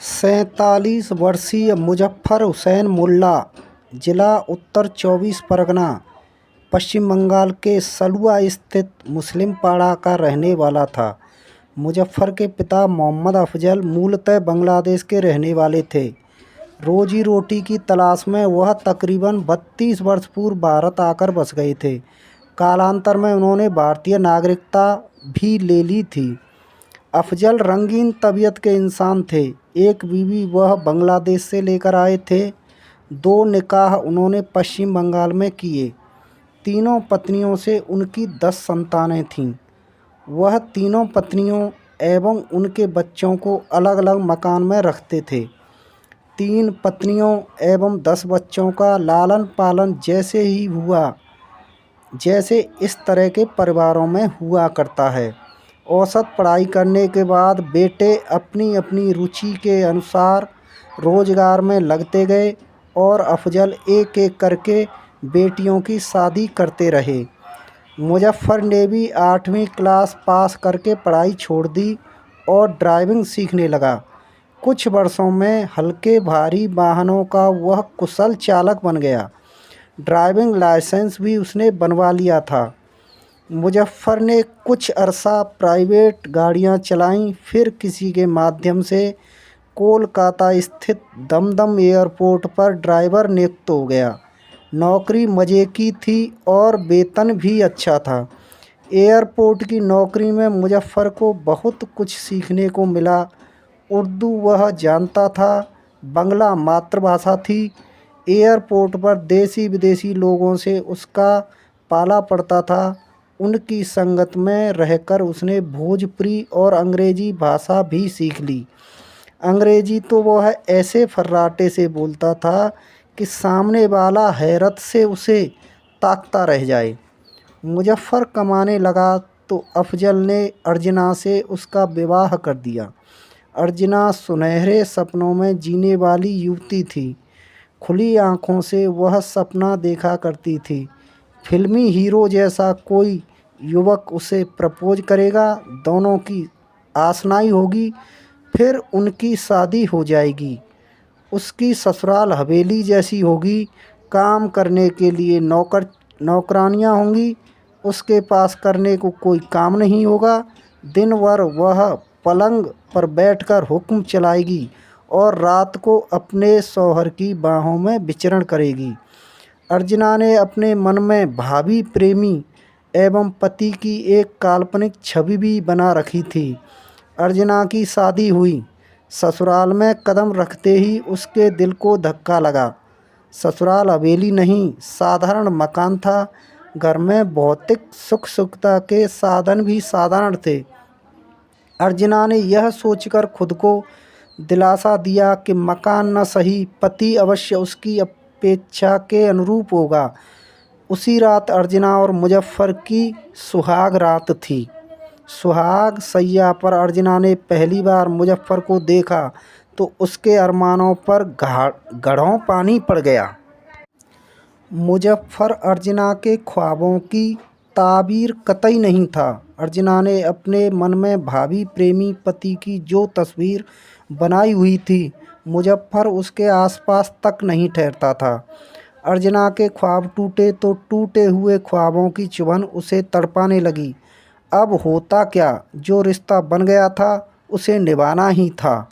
47 वर्षीय मुजफ्फर हुसैन मुल्ला, जिला उत्तर 24 परगना, पश्चिम बंगाल के सलुआ स्थित मुस्लिम पाड़ा का रहने वाला था। मुजफ्फर के पिता मोहम्मद अफजल मूलतः बांग्लादेश के रहने वाले थे। रोजी रोटी की तलाश में वह तकरीबन 32 वर्ष पूर्व भारत आकर बस गए थे। कालांतर में उन्होंने भारतीय नागरिकता भी ले ली थी। अफजल रंगीन तबीयत के इंसान थे। एक बीवी वह बांग्लादेश से लेकर आए थे। 2 निकाह उन्होंने पश्चिम बंगाल में किए। तीनों पत्नियों से उनकी 10 संतानें थीं। वह तीनों पत्नियों एवं उनके बच्चों को अलग अलग मकान में रखते थे। 3 पत्नियों एवं 10 बच्चों का लालन पालन जैसे ही हुआ जैसे इस तरह के परिवारों में हुआ करता है। औसत पढ़ाई करने के बाद बेटे अपनी अपनी रुचि के अनुसार रोजगार में लगते गए और अफजल एक एक करके बेटियों की शादी करते रहे। मुजफ्फर ने भी 8वीं क्लास पास करके पढ़ाई छोड़ दी और ड्राइविंग सीखने लगा। कुछ वर्षों में हल्के भारी वाहनों का वह कुशल चालक बन गया। ड्राइविंग लाइसेंस भी उसने बनवा लिया था। मुजफ्फर ने कुछ अरसा प्राइवेट गाड़ियां चलाईं, फिर किसी के माध्यम से कोलकाता स्थित दमदम एयरपोर्ट पर ड्राइवर नियुक्त हो गया। नौकरी मज़े की थी और वेतन भी अच्छा था। एयरपोर्ट की नौकरी में मुजफ्फर को बहुत कुछ सीखने को मिला। उर्दू वह जानता था, बांग्ला मातृभाषा थी। एयरपोर्ट पर देसी विदेशी लोगों से उसका पाला पड़ता था। उनकी संगत में रहकर उसने भोजपुरी और अंग्रेज़ी भाषा भी सीख ली। अंग्रेज़ी तो वह ऐसे फर्राटे से बोलता था कि सामने वाला हैरत से उसे ताकता रह जाए। मुजफ्फर कमाने लगा तो अफजल ने अर्जना से उसका विवाह कर दिया। अर्जना सुनहरे सपनों में जीने वाली युवती थी। खुली आँखों से वह सपना देखा करती थी, फिल्मी हीरो जैसा कोई युवक उसे प्रपोज करेगा, दोनों की आशनाई होगी, फिर उनकी शादी हो जाएगी। उसकी ससुराल हवेली जैसी होगी, काम करने के लिए नौकरानियाँ होंगी। उसके पास करने को कोई काम नहीं होगा। दिन भर वह पलंग पर बैठकर हुक्म चलाएगी और रात को अपने शौहर की बाहों में विचरण करेगी। अर्जना ने अपने मन में भावी प्रेमी एवं पति की एक काल्पनिक छवि भी बना रखी थी। अर्जना की शादी हुई। ससुराल में कदम रखते ही उसके दिल को धक्का लगा। ससुराल हवेली नहीं, साधारण मकान था। घर में भौतिक सुख सुविधा के साधन भी साधारण थे। अर्जना ने यह सोचकर खुद को दिलासा दिया कि मकान न सही, पति अवश्य उसकी अपेक्षा के अनुरूप होगा। उसी रात अर्जना और मुजफ्फर की सुहाग रात थी। सुहाग सैया पर अर्जना ने पहली बार मुजफ्फर को देखा तो उसके अरमानों पर घड़ों पानी पड़ गया। मुजफ्फर अर्जना के ख्वाबों की ताबीर कतई नहीं था। अर्जना ने अपने मन में भावी प्रेमी पति की जो तस्वीर बनाई हुई थी, मुजफ्फर उसके आसपास तक नहीं ठहरता था। अर्जना के ख्वाब टूटे तो टूटे हुए ख्वाबों की चुभन उसे तड़पाने लगी। अब होता क्या, जो रिश्ता बन गया था उसे निभाना ही था।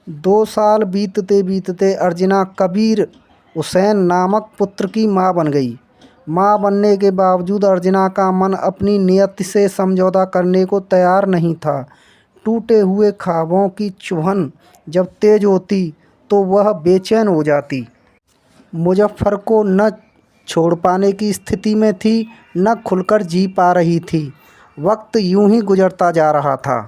2 साल बीतते बीतते अर्जना कबीर हुसैन नामक पुत्र की मां बन गई। मां बनने के बावजूद अर्जना का मन अपनी नियति से समझौता करने को तैयार नहीं था। टूटे हुए ख्वाबों की चुभन जब तेज होती तो वह बेचैन हो जाती। मुजफ्फर को न छोड़ पाने की स्थिति में थी, न खुलकर जी पा रही थी। वक्त यूं ही गुजरता जा रहा था।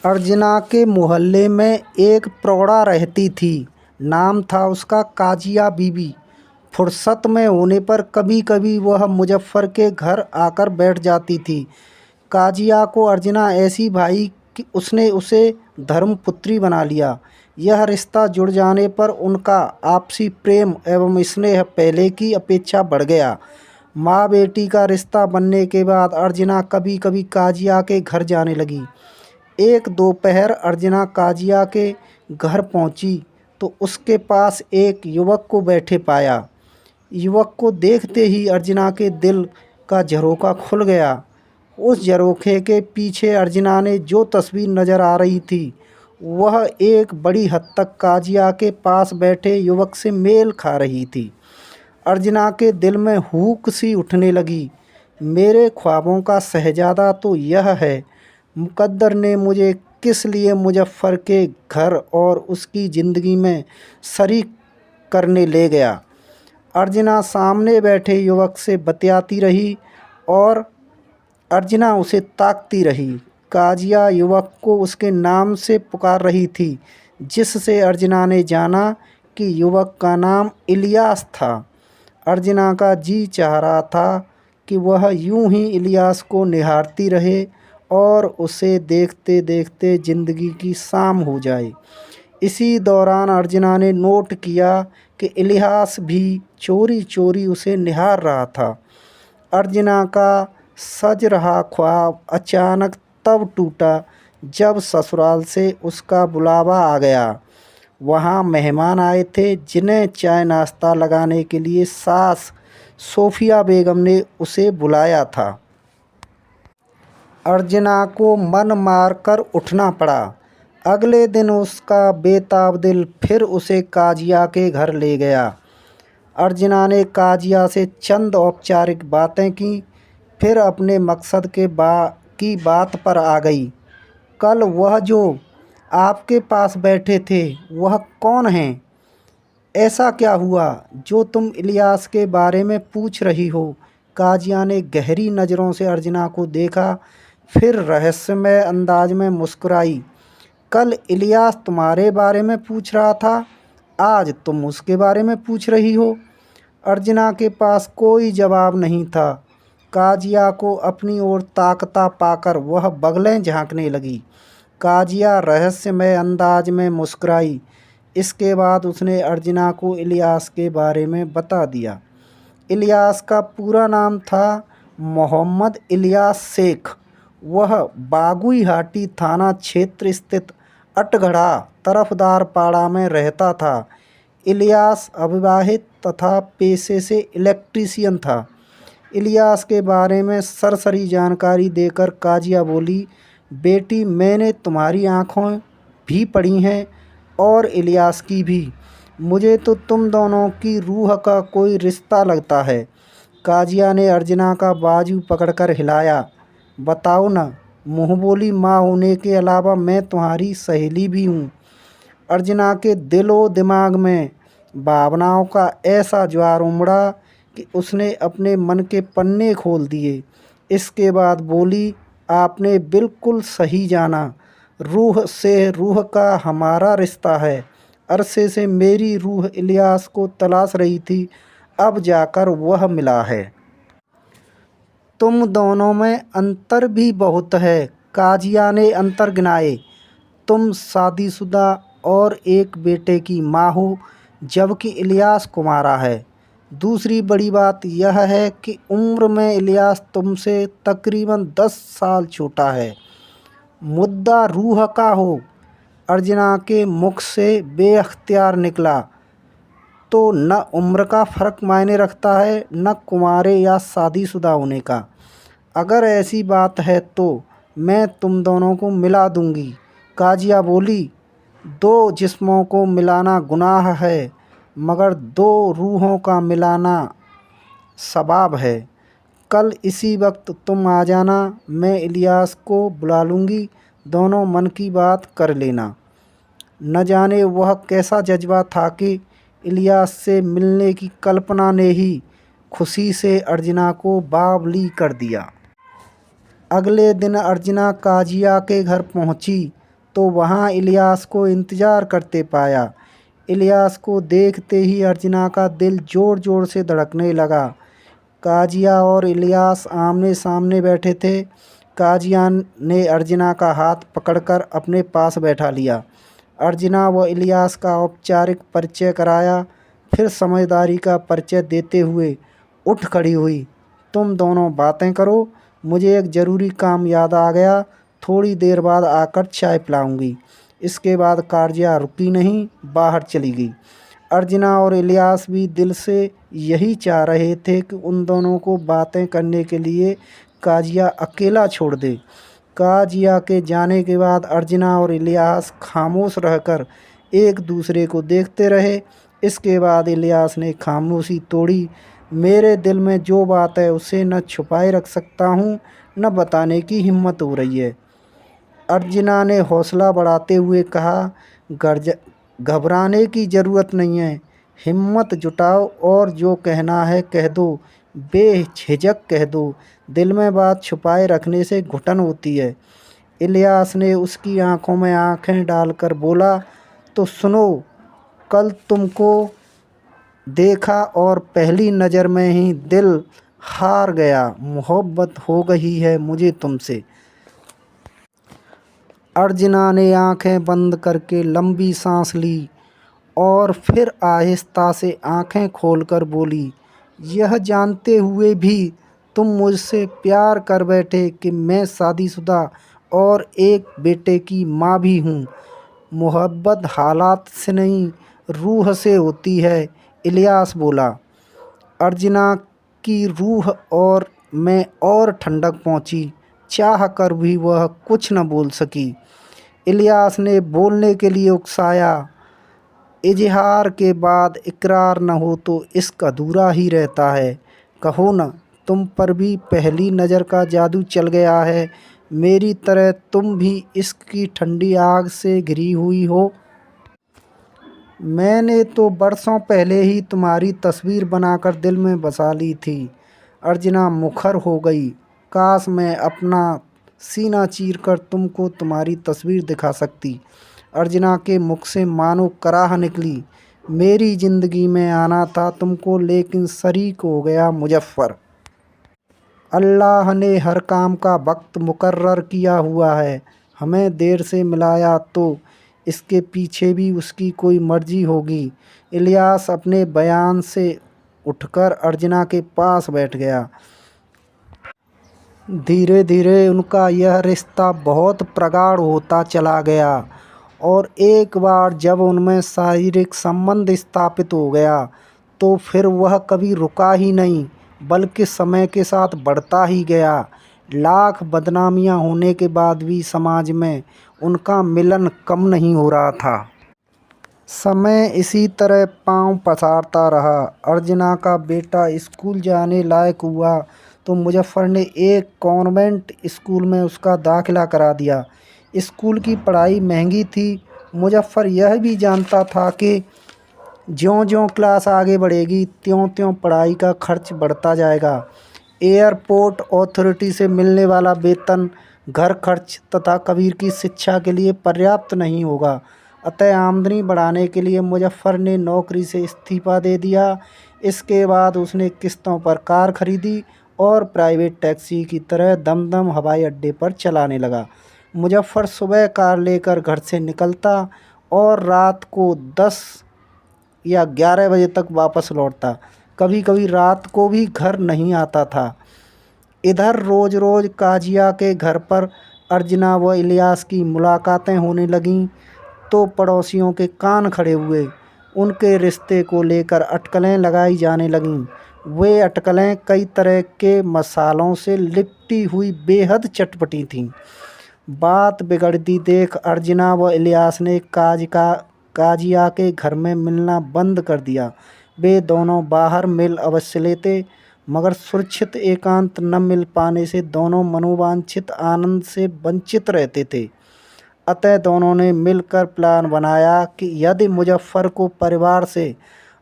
अर्जना के मोहल्ले में एक प्रौढ़ा रहती थी। नाम था उसका काजिया बीबी। फुर्सत में होने पर कभी कभी वह मुजफ्फर के घर आकर बैठ जाती थी। काजिया को अर्जना ऐसी भाई कि उसने उसे धर्मपुत्री बना लिया। यह रिश्ता जुड़ जाने पर उनका आपसी प्रेम एवं स्नेह पहले की अपेक्षा बढ़ गया। माँ बेटी का रिश्ता बनने के बाद अर्जना कभी कभी काजिया के घर जाने लगी। एक दोपहर अर्चना काजिया के घर पहुंची तो उसके पास एक युवक को बैठे पाया। युवक को देखते ही अर्चना के दिल का झरोखा खुल गया। उस झरोखे के पीछे अर्चना ने जो तस्वीर नज़र आ रही थी वह एक बड़ी हद तक काजिया के पास बैठे युवक से मेल खा रही थी। अर्चना के दिल में हूक सी उठने लगी। मेरे ख्वाबों का शहजादा तो यह है। मुकद्दर ने मुझे किस लिए मुजफ्फ़र के घर और उसकी ज़िंदगी में शरीक करने ले गया। अर्चना सामने बैठे युवक से बतियाती रही और अर्चना उसे ताकती रही। काजिया युवक को उसके नाम से पुकार रही थी, जिससे अर्चना ने जाना कि युवक का नाम इलियास था। अर्चना का जी चाह रहा था कि वह यूं ही इलियास को निहारती रहे और उसे देखते देखते ज़िंदगी की शाम हो जाए। इसी दौरान अर्चना ने नोट किया कि इलियास भी चोरी चोरी उसे निहार रहा था। अर्चना का सज रहा ख्वाब अचानक तब टूटा जब ससुराल से उसका बुलावा आ गया। वहाँ मेहमान आए थे जिन्हें चाय नाश्ता लगाने के लिए सास सोफिया बेगम ने उसे बुलाया था। अर्चना को मन मार कर उठना पड़ा। अगले दिन उसका बेताब दिल फिर उसे काजिया के घर ले गया। अर्चना ने काजिया से चंद औपचारिक बातें की, फिर अपने मकसद की बात पर आ गई। कल वह जो आपके पास बैठे थे वह कौन हैं? ऐसा क्या हुआ जो तुम इलियास के बारे में पूछ रही हो? काजिया ने गहरी नज़रों से अर्चना को देखा, फिर रहस्यमय अंदाज में मुस्कुराई। कल इलियास तुम्हारे बारे में पूछ रहा था, आज तुम उसके बारे में पूछ रही हो। अर्चना के पास कोई जवाब नहीं था। काजिया को अपनी ओर ताकता पाकर वह बगलें झांकने लगी। काजिया रहस्यमय अंदाज में मुस्कुराई। इसके बाद उसने अर्चना को इलियास के बारे में बता दिया। इलियास का पूरा नाम था मोहम्मद इलियास शेख। वह बागुईहाटी थाना क्षेत्र स्थित अटगढ़ा तरफदार पाड़ा में रहता था। इलियास अविवाहित तथा पेशे से इलेक्ट्रीशियन था। इलियास के बारे में सरसरी जानकारी देकर काजिया बोली, बेटी मैंने तुम्हारी आँखों भी पढ़ी हैं और इलियास की भी। मुझे तो तुम दोनों की रूह का कोई रिश्ता लगता है। काजिया ने अर्चना का बाजू पकड़कर हिलाया। बताओ ना, मुँह बोली माँ होने के अलावा मैं तुम्हारी सहेली भी हूँ। अर्चना के दिलो दिमाग में भावनाओं का ऐसा ज्वार उमड़ा कि उसने अपने मन के पन्ने खोल दिए। इसके बाद बोली, आपने बिल्कुल सही जाना। रूह से रूह का हमारा रिश्ता है। अरसे से मेरी रूह इलियास को तलाश रही थी, अब जाकर वह मिला है। तुम दोनों में अंतर भी बहुत है। काजिया ने अंतर गिनाए। तुम शादीशुदा और एक बेटे की माँ हो, जबकि इलियास कुंवारा है। दूसरी बड़ी बात यह है कि उम्र में इलियास तुमसे तकरीबन 10 साल छोटा है। मुद्दा रूह का हो। अर्चना के मुख से बेअख्तियार निकला। तो न उम्र का फ़र्क मायने रखता है, न कुंवारे या शादीशुदा होने का। अगर ऐसी बात है तो मैं तुम दोनों को मिला दूंगी। काजिया बोली, दो जिस्मों को मिलाना गुनाह है, मगर दो रूहों का मिलाना सवाब है। कल इसी वक्त तुम आ जाना, मैं इलियास को बुला लूँगी, दोनों मन की बात कर लेना। न जाने वह कैसा जज्बा था कि इलियास से मिलने की कल्पना ने ही खुशी से अर्चना को बावली कर दिया। अगले दिन अर्चना काजिया के घर पहुंची तो वहां इलियास को इंतज़ार करते पाया। इलियास को देखते ही अर्चना का दिल ज़ोर ज़ोर से धड़कने लगा। काजिया और इलियास आमने सामने बैठे थे। काजिया ने अर्चना का हाथ पकड़कर अपने पास बैठा लिया। अर्चना व इलियास का औपचारिक परिचय कराया, फिर समझदारी का परिचय देते हुए उठ खड़ी हुई। तुम दोनों बातें करो, मुझे एक ज़रूरी काम याद आ गया, थोड़ी देर बाद आकर चाय पिलाऊंगी। इसके बाद काजिया रुकी नहीं, बाहर चली गई। अर्चना और इलियास भी दिल से यही चाह रहे थे कि उन दोनों को बातें करने के लिए काजिया अकेला छोड़ दे। काजिया के जाने के बाद अर्चना और इलियास खामोश रहकर एक दूसरे को देखते रहे। इसके बाद इलियास ने खामोशी तोड़ी। मेरे दिल में जो बात है उसे न छुपाए रख सकता हूँ, न बताने की हिम्मत हो रही है। अर्चना ने हौसला बढ़ाते हुए कहा, घबराने की ज़रूरत नहीं है, हिम्मत जुटाओ और जो कहना है कह दो, बेझिझक कह दो। दिल में बात छुपाए रखने से घुटन होती है। इलियास ने उसकी आंखों में आंखें डालकर बोला, तो सुनो, कल तुमको देखा और पहली नज़र में ही दिल हार गया। मोहब्बत हो गई है मुझे तुमसे। अर्चना ने आंखें बंद करके लंबी सांस ली और फिर आहिस्ता से आंखें खोलकर बोली, यह जानते हुए भी तुम मुझसे प्यार कर बैठे कि मैं शादीशुदा और एक बेटे की माँ भी हूँ। मोहब्बत हालात से नहीं, रूह से होती है, इलियास बोला। अर्चना की रूह में और ठंडक पहुँची। चाह कर भी वह कुछ न बोल सकी। इलियास ने बोलने के लिए उकसाया, इजहार के बाद इकरार न हो तो इश्क अधूरा ही रहता है। कहो न, तुम पर भी पहली नज़र का जादू चल गया है, मेरी तरह तुम भी इश्क की ठंडी आग से घिरी हुई हो। मैंने तो बरसों पहले ही तुम्हारी तस्वीर बनाकर दिल में बसा ली थी। अर्चना मुखर हो गई। काश मैं अपना सीना चीरकर तुमको तुम्हारी तस्वीर दिखा सकती। अर्चना के मुख से मानो कराह निकली। मेरी ज़िंदगी में आना था तुमको, लेकिन शरीक हो गया मुजफ्फर। अल्लाह ने हर काम का वक्त मुकर्रर किया हुआ है। हमें देर से मिलाया तो इसके पीछे भी उसकी कोई मर्जी होगी। इलियास अपने बयान से उठकर अर्चना के पास बैठ गया। धीरे धीरे उनका यह रिश्ता बहुत प्रगाढ़ होता चला गया और एक बार जब उनमें शारीरिक संबंध स्थापित हो गया तो फिर वह कभी रुका ही नहीं, बल्कि समय के साथ बढ़ता ही गया। लाख बदनामियां होने के बाद भी समाज में उनका मिलन कम नहीं हो रहा था। समय इसी तरह पांव पसारता रहा। अर्चना का बेटा स्कूल जाने लायक हुआ तो मुजफ्फर ने एक कॉन्वेंट स्कूल में उसका दाखिला करा दिया। स्कूल की पढ़ाई महंगी थी। मुजफ्फर यह भी जानता था कि ज्यों-ज्यों क्लास आगे बढ़ेगी त्यों-त्यों पढ़ाई का खर्च बढ़ता जाएगा। एयरपोर्ट अथॉरिटी से मिलने वाला वेतन घर खर्च तथा कबीर की शिक्षा के लिए पर्याप्त नहीं होगा। अतः आमदनी बढ़ाने के लिए मुजफ्फर ने नौकरी से इस्तीफ़ा दे दिया। इसके बाद उसने किस्तों पर कार खरीदी और प्राइवेट टैक्सी की तरह दमदम हवाई अड्डे पर चलाने लगा। मुजफ्फर सुबह कार लेकर घर से निकलता और रात को 10 या 11 बजे तक वापस लौटता। कभी कभी रात को भी घर नहीं आता था। इधर रोज़ रोज़ काजिया के घर पर अर्चना व इलियास की मुलाकातें होने लगीं तो पड़ोसियों के कान खड़े हुए। उनके रिश्ते को लेकर अटकलें लगाई जाने लगीं। वे अटकलें कई तरह के मसालों से लिपटी हुई बेहद चटपटी थीं। बात बिगड़ती देख अर्चना व इलियास ने काजिया के घर में मिलना बंद कर दिया। वे दोनों बाहर मिल अवश्य लेते, मगर सुरक्षित एकांत न मिल पाने से दोनों मनोवांछित आनंद से वंचित रहते थे। अतः दोनों ने मिलकर प्लान बनाया कि यदि मुजफ्फर को परिवार से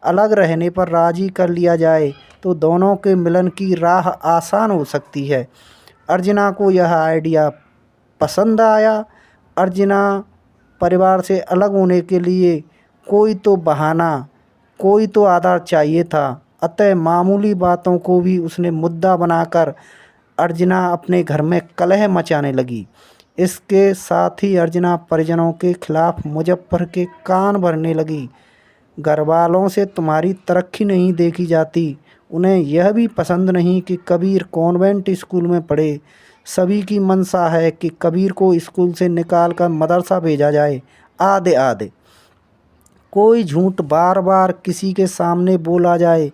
अलग रहने पर राज़ी कर लिया जाए तो दोनों के मिलन की राह आसान हो सकती है। अर्चना को यह आइडिया पसंद आया। अर्चना परिवार से अलग होने के लिए कोई तो बहाना, कोई तो आधार चाहिए था। अतः मामूली बातों को भी उसने मुद्दा बनाकर अर्चना अपने घर में कलह मचाने लगी। इसके साथ ही अर्चना परिजनों के खिलाफ मुजफ्फर के कान भरने लगी। घर वालों से तुम्हारी तरक्की नहीं देखी जाती। उन्हें यह भी पसंद नहीं कि कबीर कॉन्वेंट स्कूल में पढ़े। सभी की मंशा है कि कबीर को स्कूल से निकाल कर मदरसा भेजा जाए। आधे आधे कोई झूठ बार बार किसी के सामने बोला जाए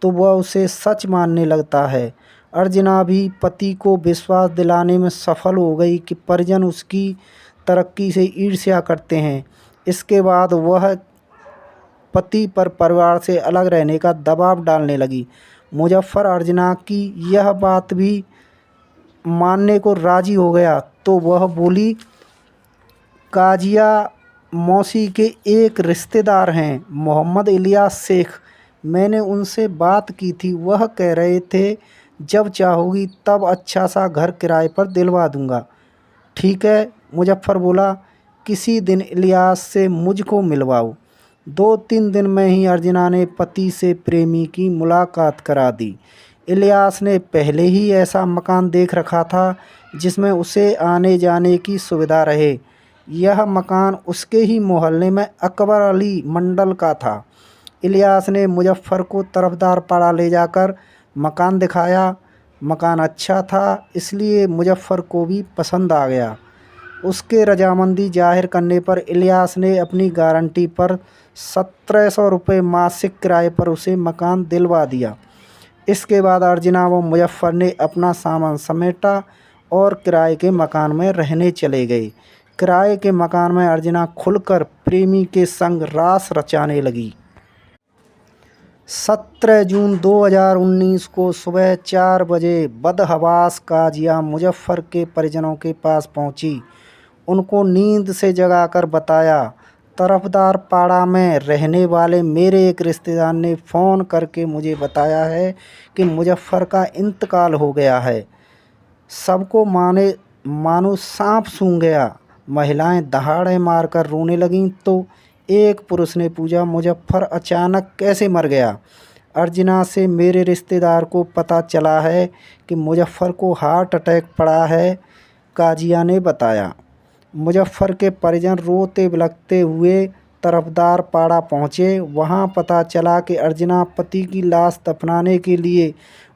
तो वह उसे सच मानने लगता है। अर्चना भी पति को विश्वास दिलाने में सफल हो गई कि परिजन उसकी तरक्की से ईर्ष्या करते हैं। इसके बाद वह पति पर परिवार से अलग रहने का दबाव डालने लगी। मुजफ्फर अर्चना की यह बात भी मानने को राजी हो गया तो वह बोली, काजिया मौसी के एक रिश्तेदार हैं मोहम्मद इलियास शेख, मैंने उनसे बात की थी। वह कह रहे थे जब चाहोगी तब अच्छा सा घर किराए पर दिलवा दूंगा। ठीक है, मुजफ्फर बोला, किसी दिन इलियास से मुझको मिलवाओ। 2-3 दिन में ही अर्चना ने पति से प्रेमी की मुलाकात करा दी। इलियास ने पहले ही ऐसा मकान देख रखा था जिसमें उसे आने जाने की सुविधा रहे। यह मकान उसके ही मोहल्ले में अकबर अली मंडल का था। इलियास ने मुजफ्फर को तरफदार पाड़ा ले जाकर मकान दिखाया। मकान अच्छा था, इसलिए मुजफ्फर को भी पसंद आ गया। उसके रजामंदी जाहिर करने पर इलियास ने अपनी गारंटी पर 1700 रुपये मासिक किराए पर उसे मकान दिलवा दिया। इसके बाद अर्चना व मुजफ्फर ने अपना सामान समेटा और किराए के मकान में रहने चले गए। किराए के मकान में अर्चना खुलकर प्रेमी के संग रास रचाने लगी। 17 जून 2019 को सुबह 4 बजे बदहवास काजिया मुजफ्फर के परिजनों के पास पहुंची। उनको नींद से जगाकर बताया, तरफदार पाड़ा में रहने वाले मेरे एक रिश्तेदार ने फ़ोन करके मुझे बताया है कि मुजफ्फर का इंतकाल हो गया है। सबको मानो सांप सूंघ गया। महिलाएं दहाड़े मारकर रोने लगीं तो एक पुरुष ने पूछा, मुजफ्फर अचानक कैसे मर गया? अर्चना से मेरे रिश्तेदार को पता चला है कि मुजफ्फर को हार्ट अटैक पड़ा है, काजिया ने बताया। मुजफ्फर के परिजन रोते बिलखते हुए तरफदार पाड़ा पहुँचे। वहाँ पता चला कि अर्चना पति की लाश दफनाने के लिए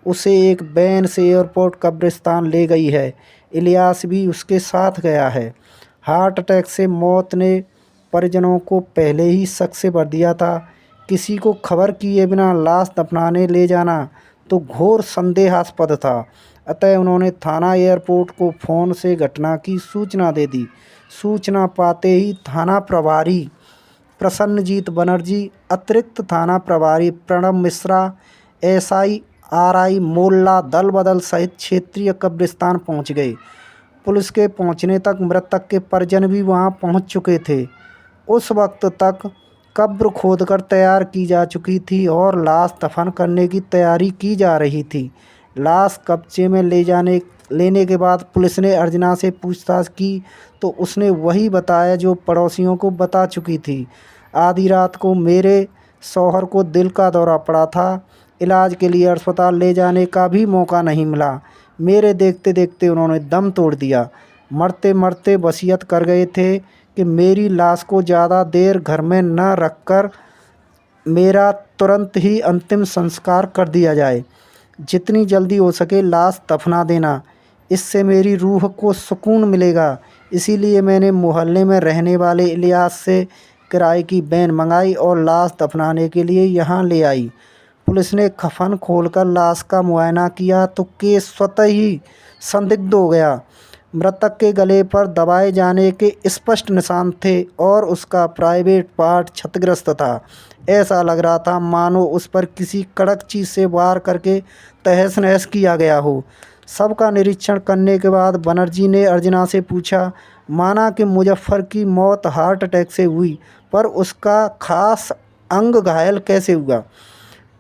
उसे एक वैन से एयरपोर्ट कब्रिस्तान ले गई है। इलियास भी उसके साथ गया है। हार्ट अटैक से मौत ने परिजनों को पहले ही शक से भर दिया था। किसी को खबर किए बिना लाश दफनाने ले जाना तो घोर संदेहास्पद था। अतः उन्होंने थाना एयरपोर्ट को फ़ोन से घटना की सूचना दे दी। सूचना पाते ही थाना प्रभारी प्रसन्नजीत बनर्जी, अतिरिक्त थाना प्रभारी प्रणब मिश्रा, एसआई आरआई मोल्ला दल बदल सहित क्षेत्रीय कब्रिस्तान पहुंच गए। पुलिस के पहुंचने तक मृतक के परिजन भी वहां पहुंच चुके थे। उस वक्त तक कब्र खोदकर तैयार की जा चुकी थी और लाश दफन करने की तैयारी की जा रही थी। लाश कब्जे में लेने के बाद पुलिस ने अर्चना से पूछताछ की तो उसने वही बताया जो पड़ोसियों को बता चुकी थी। आधी रात को मेरे शौहर को दिल का दौरा पड़ा था। इलाज के लिए अस्पताल ले जाने का भी मौका नहीं मिला। मेरे देखते देखते उन्होंने दम तोड़ दिया। मरते मरते वसीयत कर गए थे कि मेरी लाश को ज़्यादा देर घर में न रखकर मेरा तुरंत ही अंतिम संस्कार कर दिया जाए। जितनी जल्दी हो सके लाश दफना देना, इससे मेरी रूह को सुकून मिलेगा। इसीलिए मैंने मोहल्ले में रहने वाले इलियास से किराए की वैन मंगाई और लाश दफनाने के लिए यहाँ ले आई। पुलिस ने कफन खोलकर लाश का मुआयना किया तो केस स्वतः ही संदिग्ध हो गया। मृतक के गले पर दबाए जाने के स्पष्ट निशान थे और उसका प्राइवेट पार्ट क्षतिग्रस्त था। ऐसा लग रहा था मानो उस पर किसी कड़क चीज़ से वार करके तहस नहस किया गया हो। सबका निरीक्षण करने के बाद बनर्जी ने अर्चना से पूछा, माना कि मुजफ्फर की मौत हार्ट अटैक से हुई, पर उसका खास अंग घायल कैसे हुआ?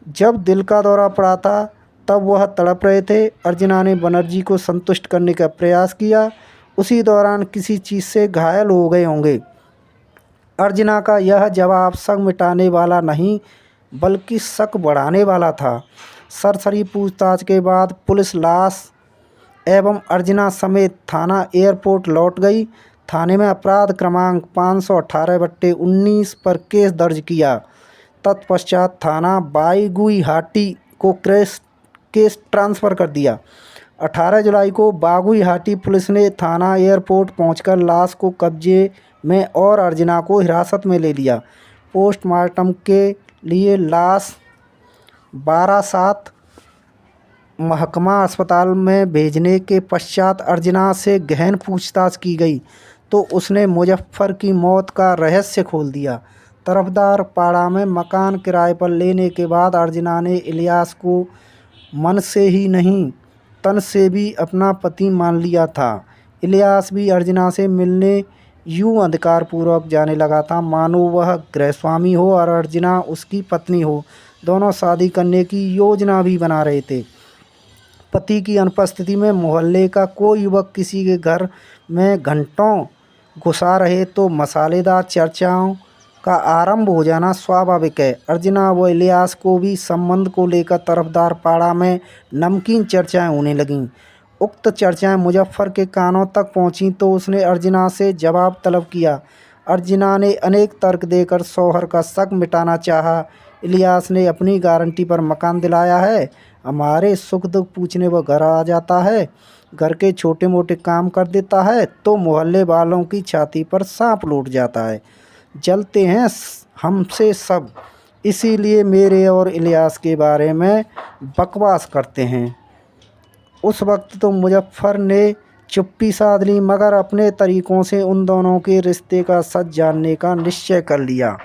जब दिल का दौरा पड़ा था तब वह तड़प रहे थे। अर्चना ने बनर्जी को संतुष्ट करने का प्रयास किया। उसी दौरान किसी चीज़ से घायल हो गए होंगे। अर्चना का यह जवाब शक मिटाने वाला नहीं बल्कि शक बढ़ाने वाला था। सरसरी पूछताछ के बाद पुलिस लाश एवं अर्चना समेत थाना एयरपोर्ट लौट गई। थाने में अपराध क्रमांक 518/19 पर केस दर्ज किया। तत्पश्चात थाना बाईगुईहाटी को केस ट्रांसफ़र कर दिया। 18 जुलाई को बागुईहाटी पुलिस ने थाना एयरपोर्ट पहुंचकर लाश को कब्जे में और अर्चना को हिरासत में ले लिया। पोस्टमार्टम के लिए लाश 12/7 महकमा अस्पताल में भेजने के पश्चात अर्चना से गहन पूछताछ की गई तो उसने मुजफ्फर की मौत का रहस्य खोल दिया। तरफदार पाड़ा में मकान किराए पर लेने के बाद अर्चना ने इलियास को मन से ही नहीं तन से भी अपना पति मान लिया था। इलियास भी अर्चना से मिलने यूं अधिकारपूर्वक जाने लगा था मानो वह गृहस्वामी हो और अर्चना उसकी पत्नी हो। दोनों शादी करने की योजना भी बना रहे थे। पति की अनुपस्थिति में मोहल्ले का कोई युवक किसी के घर में घंटों घुसा रहे तो मसालेदार चर्चाओं का आरंभ हो जाना स्वाभाविक है। अर्चना व इलियास को भी संबंध को लेकर तरफदार पाड़ा में नमकीन चर्चाएं होने लगीं। उक्त चर्चाएं मुजफ्फर के कानों तक पहुंची तो उसने अर्चना से जवाब तलब किया। अर्चना ने अनेक तर्क देकर शौहर का शक मिटाना चाहा। इलियास ने अपनी गारंटी पर मकान दिलाया है, हमारे सुख दुख पूछने वो घर आ जाता है, घर के छोटे मोटे काम कर देता है तो मोहल्ले वालों की छाती पर सांप लौट जाता है। जलते हैं हमसे सब, इसीलिए मेरे और इलियास के बारे में बकवास करते हैं। उस वक्त तो मुजफ्फर ने चुप्पी साध ली मगर अपने तरीक़ों से उन दोनों के रिश्ते का सच जानने का निश्चय कर लिया।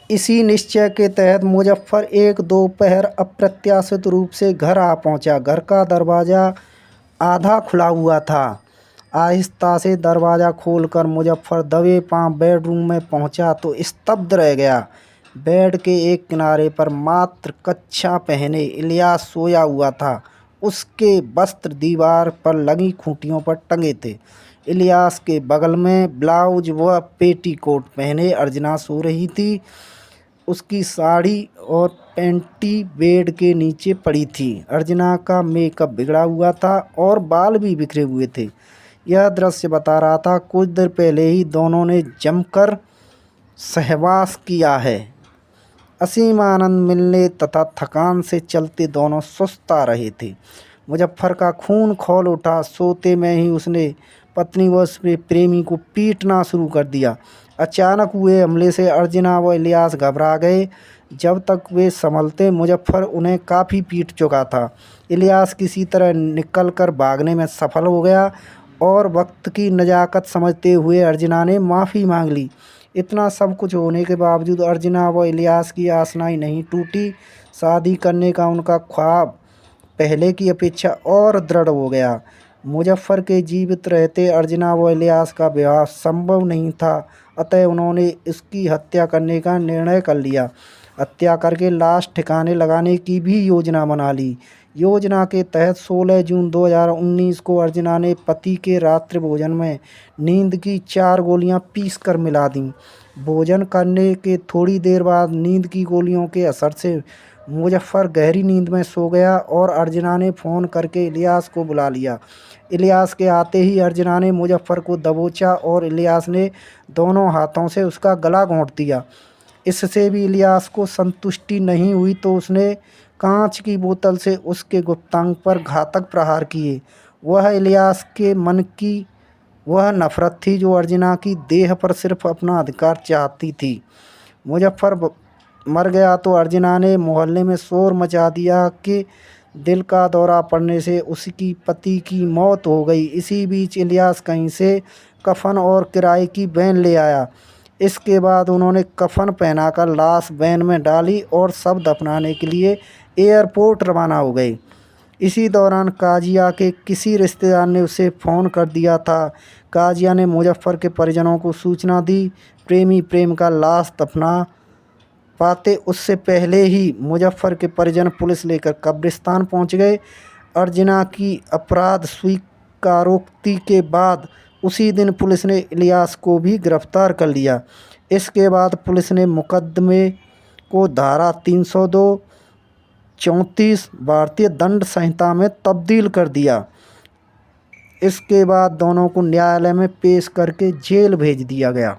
इसी निश्चय के तहत मुजफ्फर एक दोपहर अप्रत्याशित रूप से घर आ पहुंचा। घर का दरवाज़ा आधा खुला हुआ था। आहिस्ता से दरवाज़ा खोलकर मुजफ्फर दबे पांव बेडरूम में पहुंचा तो स्तब्ध रह गया। बेड के एक किनारे पर मात्र कच्छा पहने इलियास सोया हुआ था। उसके वस्त्र दीवार पर लगी खूंटियों पर टंगे थे। इलियास के बगल में ब्लाउज व पेटीकोट पहने अर्चना सो रही थी। उसकी साड़ी और पैंटी बेड के नीचे पड़ी थी। अर्चना का मेकअप बिगड़ा हुआ था और बाल भी बिखरे हुए थे। यह दृश्य बता रहा था कुछ देर पहले ही दोनों ने जमकर सहवास किया है। असीम आनंद मिलने तथा थकान से चलते दोनों सुस्ता रहे थे। मुजफ्फर का खून खौल उठा। सोते में ही उसने पत्नी व उसके प्रेमी को पीटना शुरू कर दिया। अचानक हुए हमले से अर्चना व इलियास घबरा गए। जब तक वे संभलते मुजफ्फर उन्हें काफ़ी पीट चुका था। इलियास किसी तरह निकलकर भागने में सफल हो गया और वक्त की नज़ाकत समझते हुए अर्चना ने माफ़ी मांग ली। इतना सब कुछ होने के बावजूद अर्चना व इलियास की आशनाएं नहीं टूटी। शादी करने का उनका ख्वाब पहले की अपेक्षा और दृढ़ हो गया। मुजफ्फर के जीवित रहते अर्चना व इलियास का विवाह संभव नहीं था, अतः उन्होंने इसकी हत्या करने का निर्णय कर लिया। हत्या करके लाश ठिकाने लगाने की भी योजना बना ली। योजना के तहत 16 जून 2019 को अर्चना ने पति के रात्रि भोजन में नींद की 4 गोलियां पीसकर मिला दीं। भोजन करने के थोड़ी देर बाद नींद की गोलियों के असर से मुजफ्फर गहरी नींद में सो गया और अर्चना ने फ़ोन करके इलियास को बुला लिया। इलियास के आते ही अर्चना ने मुजफ्फर को दबोचा और इलियास ने दोनों हाथों से उसका गला घोंट दिया। इससे भी इलियास को संतुष्टि नहीं हुई तो उसने कांच की बोतल से उसके गुप्तांग पर घातक प्रहार किए। वह इलियास के मन की वह नफ़रत थी जो अर्चना की देह पर सिर्फ अपना अधिकार चाहती थी। मुजफ्फर मर गया तो अर्चना ने मोहल्ले में शोर मचा दिया कि दिल का दौरा पड़ने से उसकी पति की मौत हो गई। इसी बीच इलियास कहीं से कफन और किराए की वैन ले आया। इसके बाद उन्होंने कफन पहनाकर लाश वैन में डाली और शव दफनाने के लिए एयरपोर्ट रवाना हो गए। इसी दौरान काजिया के किसी रिश्तेदार ने उसे फ़ोन कर दिया था। काजिया ने मुजफ्फर के परिजनों को सूचना दी। प्रेमी प्रेम का लाश दफना पाते उससे पहले ही मुजफ्फर के परिजन पुलिस लेकर कब्रिस्तान पहुंच गए। अर्चना की अपराध स्वीकारोक्ति के बाद उसी दिन पुलिस ने इलियास को भी गिरफ्तार कर लिया। इसके बाद पुलिस ने मुकदमे को धारा 302, 34 भारतीय दंड संहिता में तब्दील कर दिया। इसके बाद दोनों को न्यायालय में पेश करके जेल भेज दिया गया।